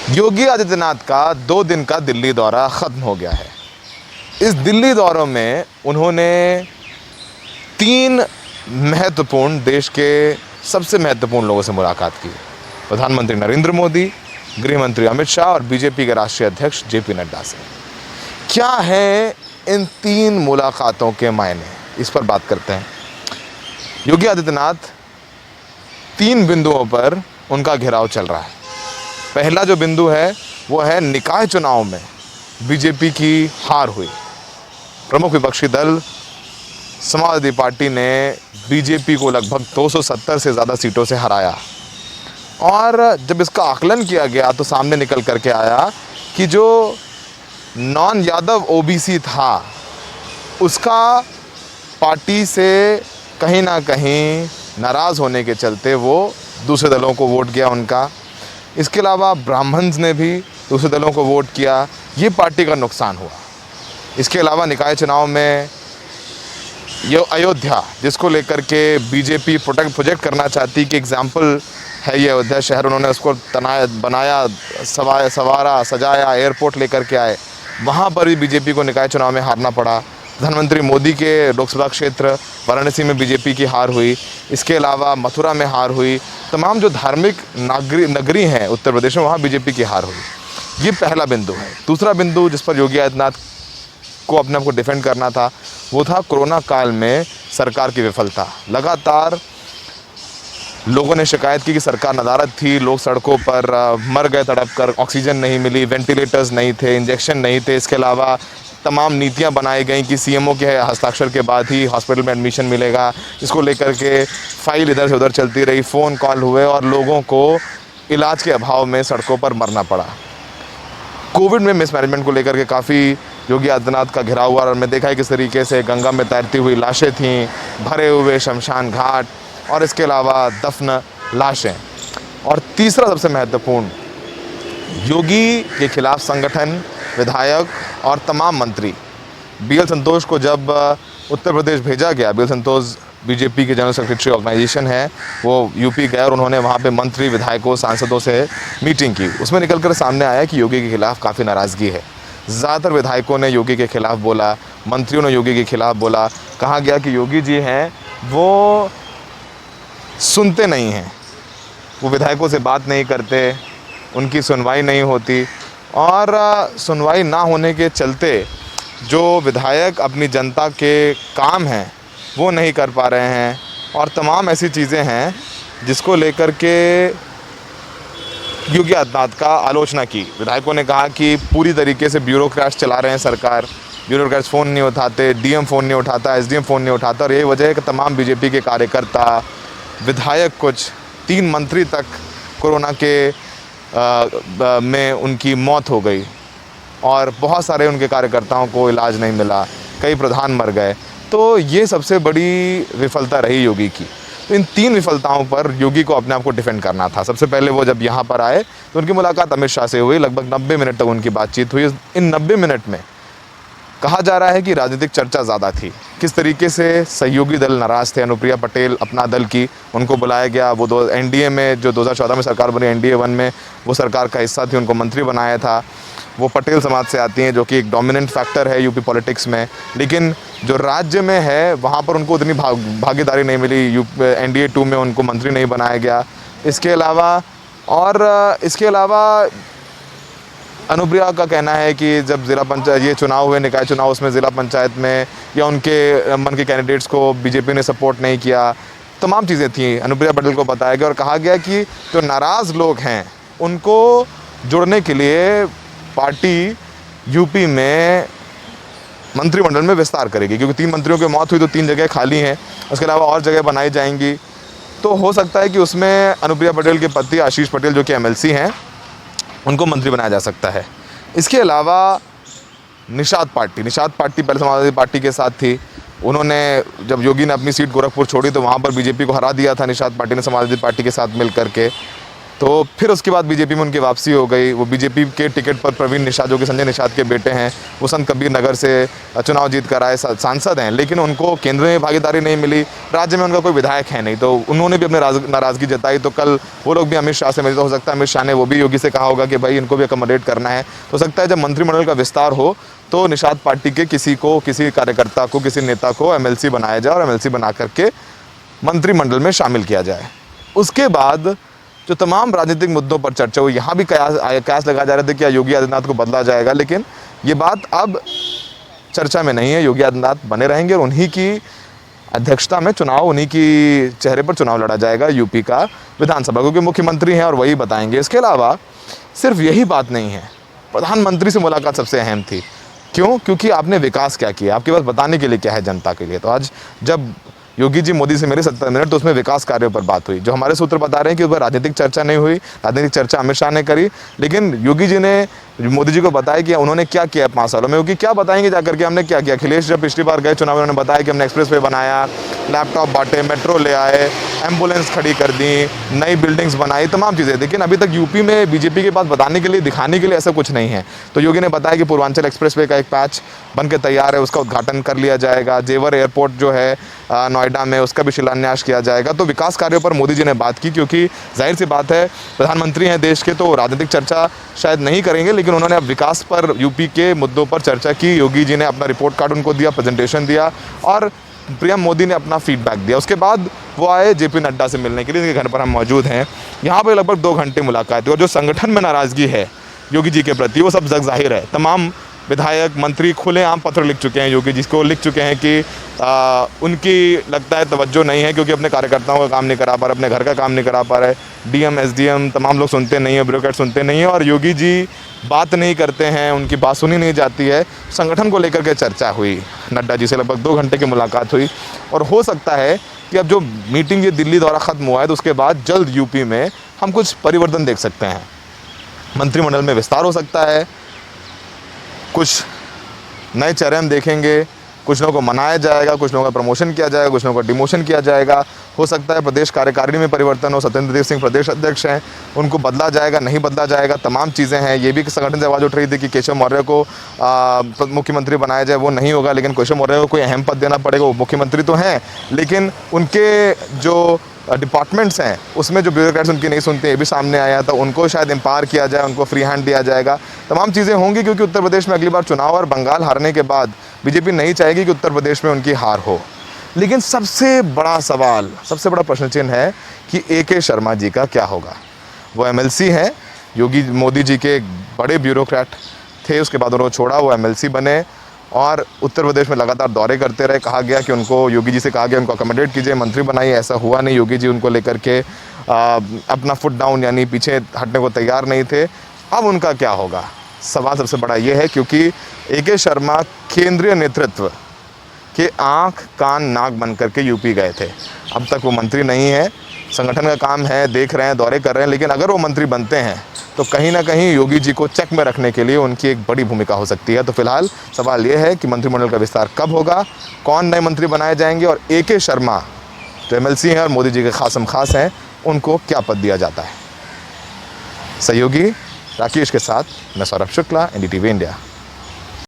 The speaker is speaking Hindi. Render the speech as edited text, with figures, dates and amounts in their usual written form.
योगी आदित्यनाथ का 2 दिन का दिल्ली दौरा ख़त्म हो गया है। इस दिल्ली दौरों में उन्होंने 3 महत्वपूर्ण, देश के सबसे महत्वपूर्ण लोगों से मुलाकात की। प्रधानमंत्री नरेंद्र मोदी, गृह मंत्री अमित शाह और बीजेपी के राष्ट्रीय अध्यक्ष जेपी नड्डा से। क्या है इन 3 मुलाकातों के मायने, इस पर बात करते हैं। योगी आदित्यनाथ 3 बिंदुओं पर उनका घेराव चल रहा है। पहला जो बिंदु है वो है निकाय चुनाव में बीजेपी की हार हुई। प्रमुख विपक्षी दल समाजवादी पार्टी ने बीजेपी को लगभग 270 से ज़्यादा सीटों से हराया और जब इसका आकलन किया गया तो सामने निकल करके आया कि जो नॉन यादव ओबीसी था उसका पार्टी से कहीं ना कहीं नाराज़ होने के चलते वो दूसरे दलों को वोट किया उनका। इसके अलावा ब्राह्मण्स ने भी दूसरे दलों को वोट किया, ये पार्टी का नुकसान हुआ। इसके अलावा निकाय चुनाव में ये अयोध्या, जिसको लेकर के बीजेपी प्रोजेक्ट करना चाहती कि एग्जाम्पल है ये अयोध्या शहर, उन्होंने उसको बनाया, सवारा, सजाया, एयरपोर्ट लेकर के आए, वहाँ पर भी बीजेपी को निकाय चुनाव में हारना पड़ा। प्रधानमंत्री मोदी के लोकसभा क्षेत्र वाराणसी में बीजेपी की हार हुई। इसके अलावा मथुरा में हार हुई। तमाम जो धार्मिक नगरी हैं उत्तर प्रदेश में, वहाँ बीजेपी की हार हुई। ये पहला बिंदु है। दूसरा बिंदु जिस पर योगी आदित्यनाथ को अपने आप को डिफेंड करना था वो था कोरोना काल में सरकार की विफलता। लगातार लोगों ने शिकायत की कि सरकार नदारद थी, लोग सड़कों पर मर गए तड़प कर, ऑक्सीजन नहीं मिली, वेंटिलेटर्स नहीं थे, इंजेक्शन नहीं थे। इसके अलावा तमाम नीतियां बनाई गई कि सीएमओ के हस्ताक्षर के बाद ही हॉस्पिटल में एडमिशन मिलेगा। इसको लेकर के फाइल इधर से उधर चलती रही, फ़ोन कॉल हुए और लोगों को इलाज के अभाव में सड़कों पर मरना पड़ा। कोविड में मिसमैनेजमेंट को लेकर के काफ़ी योगी आदित्यनाथ का घिराव हुआ और हमने देखा है किस तरीके से गंगा में तैरती हुई लाशें थीं, भरे हुए शमशान घाट और इसके अलावा दफन लाशें। और तीसरा सबसे महत्वपूर्ण, योगी के खिलाफ संगठन, विधायक और तमाम मंत्री, बीएल संतोष को जब उत्तर प्रदेश भेजा गया, बीएल संतोष बीजेपी के जनरल सेक्रेटरी ऑर्गेनाइजेशन है, वो यूपी गए और उन्होंने वहाँ पे मंत्री, विधायकों, सांसदों से मीटिंग की। उसमें निकल कर सामने आया कि योगी के खिलाफ काफ़ी नाराज़गी है। ज़्यादातर विधायकों ने योगी के खिलाफ बोला, मंत्रियों ने योगी के खिलाफ बोला। कहा गया कि योगी जी हैं वो सुनते नहीं हैं, वो विधायकों से बात नहीं करते, उनकी सुनवाई नहीं होती और सुनवाई ना होने के चलते जो विधायक अपनी जनता के काम हैं वो नहीं कर पा रहे हैं और तमाम ऐसी चीज़ें हैं जिसको लेकर के योगी आदित्यनाथ का आलोचना की। विधायकों ने कहा कि पूरी तरीके से ब्यूरोक्रेट्स चला रहे हैं सरकार, ब्यूरोक्रेट्स फ़ोन नहीं उठाते, डीएम फ़ोन नहीं उठाता, एसडीएम फ़ोन नहीं उठाता और यही वजह है कि तमाम बीजेपी के कार्यकर्ता, विधायक, कुछ 3 मंत्री तक कोरोना के में उनकी मौत हो गई और बहुत सारे उनके कार्यकर्ताओं को इलाज नहीं मिला, कई प्रधान मर गए। तो ये सबसे बड़ी विफलता रही योगी की। तो इन 3 विफलताओं पर योगी को अपने आप को डिफेंड करना था। सबसे पहले वो जब यहाँ पर आए तो उनकी मुलाकात अमित शाह से हुई, लगभग 90 मिनट तक उनकी बातचीत हुई। इन 90 मिनट में कहा जा रहा है कि राजनीतिक चर्चा ज़्यादा थी, किस तरीके से सहयोगी दल नाराज़ थे। अनुप्रिया पटेल अपना दल की, उनको बुलाया गया। वो एनडीए में जो 2014 में सरकार बनी, एनडीए 1 में वो सरकार का हिस्सा थी, उनको मंत्री बनाया था। वो पटेल समाज से आती हैं जो कि एक डोमिनेंट फैक्टर है यूपी पॉलिटिक्स में, लेकिन जो राज्य में है वहाँ पर उनको उतनी भागीदारी नहीं मिली। एनडीए 2 में उनको मंत्री नहीं बनाया गया। इसके अलावा अनुप्रिया का कहना है कि जब ज़िला पंचायत ये चुनाव हुए, निकाय चुनाव, उसमें ज़िला पंचायत में या उनके मन के कैंडिडेट्स को बीजेपी ने सपोर्ट नहीं किया। तमाम चीज़ें थी, अनुप्रिया पटेल को बताया गया और कहा गया कि जो नाराज़ लोग हैं उनको जोड़ने के लिए पार्टी यूपी में मंत्रिमंडल में विस्तार करेगी, क्योंकि 3 मंत्रियों की मौत हुई तो 3 जगह खाली हैं। उसके अलावा और जगह बनाई जाएंगी। तो हो सकता है कि उसमें अनुप्रिया पटेल के पति आशीष पटेल जो कि एमएलसी हैं उनको मंत्री बनाया जा सकता है। इसके अलावा निषाद पार्टी पहले समाजवादी पार्टी के साथ थी। उन्होंने जब योगी ने अपनी सीट गोरखपुर छोड़ी तो वहाँ पर बीजेपी को हरा दिया था निषाद पार्टी ने समाजवादी पार्टी के साथ मिल करके। तो फिर उसके बाद बीजेपी में उनकी वापसी हो गई। वो बीजेपी के टिकट पर प्रवीण निषाद, जो कि संजय निषाद के बेटे हैं, वो संत कबीर नगर से चुनाव जीत कर आए सांसद हैं, लेकिन उनको केंद्र में भागीदारी नहीं मिली, राज्य में उनका कोई विधायक है नहीं, तो उन्होंने भी अपनी नाराज़गी जताई। तो कल वो लोग भी अमित शाह से मिले, तो हो सकता है अमित शाह ने वो भी योगी से कहा होगा कि भाई इनको भी अकोमोडेट करना है। तो हो सकता है जब मंत्रिमंडल का विस्तार हो तो निषाद पार्टी के किसी कार्यकर्ता को, किसी नेता को एमएलसी बनाया जाए और एमएलसी बना करके मंत्रिमंडल में शामिल किया जाए। उसके बाद जो तमाम राजनीतिक मुद्दों पर चर्चा हुई, यहाँ भी कयास लगाया जा रहा था कि योगी आदित्यनाथ को बदला जाएगा, लेकिन ये बात अब चर्चा में नहीं है। योगी आदित्यनाथ बने रहेंगे और उन्हीं की अध्यक्षता में चुनाव, उन्हीं की चेहरे पर चुनाव लड़ा जाएगा यूपी का विधानसभा, क्योंकि मुख्यमंत्री हैं और वही बताएंगे। इसके अलावा सिर्फ यही बात नहीं है, प्रधानमंत्री से मुलाकात सबसे अहम थी। क्यों? क्योंकि आपने विकास क्या किया, आपके पास बताने के लिए क्या है जनता के लिए। तो आज जब योगी जी मोदी से मेरे 70 मिनट, तो उसमें विकास कार्यों पर बात हुई। जो हमारे सूत्र बता रहे हैं कि उस पर राजनीतिक चर्चा नहीं हुई, राजनीतिक चर्चा अमित शाह ने करी, लेकिन योगी जी ने मोदी जी को बताया कि उन्होंने क्या किया 5 सालों में। क्योंकि क्या बताएंगे जाकर के हमने क्या किया। अखिलेश जब पिछली बार गए चुनाव में, उन्होंने बताया कि हमने एक्सप्रेस वे बनाया, लैपटॉप बांटे, मेट्रो ले आए, एम्बुलेंस खड़ी कर दी, नई बिल्डिंग्स बनाई, तमाम चीज़ें। लेकिन अभी तक यूपी में बीजेपी के पास बताने के लिए, दिखाने के लिए ऐसा कुछ नहीं है। तो योगी ने बताया कि पूर्वांचल एक्सप्रेस वे का एक पैच बन के तैयार है, उसका उद्घाटन कर लिया जाएगा। जेवर एयरपोर्ट जो है नोएडा में, उसका भी शिलान्यास किया जाएगा। तो विकास कार्यों पर मोदी जी ने बात की, क्योंकि जाहिर सी बात है प्रधानमंत्री हैं देश के, तो राजनीतिक चर्चा शायद नहीं करेंगे, लेकिन उन्होंने अब विकास पर, यूपी के मुद्दों पर चर्चा की। योगी जी ने अपना रिपोर्ट कार्ड उनको दिया, प्रेजेंटेशन दिया, और पीएम मोदी ने अपना फीडबैक दिया। उसके बाद वो आए जेपी नड्डा से मिलने के लिए, इनके घर पर हम मौजूद हैं। यहाँ पर लगभग 2 घंटे मुलाकात हुई, और जो संगठन में नाराज़गी है योगी जी के प्रति, वो सब जग जाहिर है। तमाम विधायक, मंत्री खुलेआम पत्र लिख चुके हैं योगी जी को, लिख चुके हैं कि उनकी लगता है तवज्जो नहीं है, क्योंकि अपने कार्यकर्ताओं का काम नहीं करा पा रहे, अपने घर का काम नहीं करा पा रहे। डीएम, एसडीएम तमाम लोग सुनते नहीं हैं, ब्यूरोक्रेट सुनते नहीं हैं, और योगी जी बात नहीं करते हैं, उनकी बात सुनी नहीं जाती है। संगठन को लेकर के चर्चा हुई, नड्डा जी से लगभग 2 घंटे की मुलाकात हुई। और हो सकता है कि अब जो मीटिंग, ये दिल्ली दौरा ख़त्म हुआ है, तो उसके बाद जल्द यूपी में हम कुछ परिवर्तन देख सकते हैं। मंत्रिमंडल में विस्तार हो सकता है, कुछ नए चेहरे हम देखेंगे, कुछ लोगों को मनाया जाएगा, कुछ लोगों का प्रमोशन किया जाएगा, कुछ लोगों का डिमोशन किया जाएगा। हो सकता है प्रदेश कार्यकारिणी में परिवर्तन हो, सत्येंद्र देव सिंह प्रदेश अध्यक्ष हैं, उनको बदला जाएगा, नहीं बदला जाएगा, तमाम चीज़ें हैं। ये भी संगठन से आवाज़ उठ रही थी कि केशव मौर्य को मुख्यमंत्री बनाया जाए, वो नहीं होगा, लेकिन केशव मौर्य को कोई अहम पद देना पड़ेगा। वो मुख्यमंत्री तो हैं, लेकिन उनके जो डिपार्टमेंट्स हैं उसमें जो ब्यूरोक्रेट्स उनकी नहीं सुनते, ये भी सामने आया था। उनको शायद एम्पावर किया जाए, उनको फ्री हैंड दिया जाएगा। तमाम चीज़ें होंगी, क्योंकि उत्तर प्रदेश में अगली बार चुनाव, और बंगाल हारने के बाद बीजेपी नहीं चाहेगी कि उत्तर प्रदेश में उनकी हार हो। लेकिन सबसे बड़ा सवाल, सबसे बड़ा प्रश्न चिन्ह है कि AK शर्मा जी का क्या होगा। वो MLC हैं, मोदी जी के बड़े ब्यूरोक्रेट थे, उसके बाद उन्होंने छोड़ा, वो MLC बने और उत्तर प्रदेश में लगातार दौरे करते रहे। कहा गया कि उनको, योगी जी से कहा गया उनको अकोमोडेट कीजिए, मंत्री बनाइए, ऐसा हुआ नहीं। योगी जी उनको लेकर के अपना फुट डाउन, यानी पीछे हटने को तैयार नहीं थे। अब उनका क्या होगा, सवाल सबसे बड़ा ये है, क्योंकि AK शर्मा केंद्रीय नेतृत्व के आँख कान नाक बन करके यूपी गए थे। अब तक वो मंत्री नहीं है, संगठन का काम है, देख रहे हैं, दौरे कर रहे हैं, लेकिन अगर वो मंत्री बनते हैं तो कहीं ना कहीं योगी जी को चेक में रखने के लिए उनकी एक बड़ी भूमिका हो सकती है। तो फिलहाल सवाल ये है कि मंत्रिमंडल का विस्तार कब होगा, कौन नए मंत्री बनाए जाएंगे, और AK शर्मा जो MLC हैं और मोदी जी के खासम खास हैं, उनको क्या पद दिया जाता है। सहयोगी राकेश के साथ मैं सौरभ शुक्ला, NDTV इंडिया।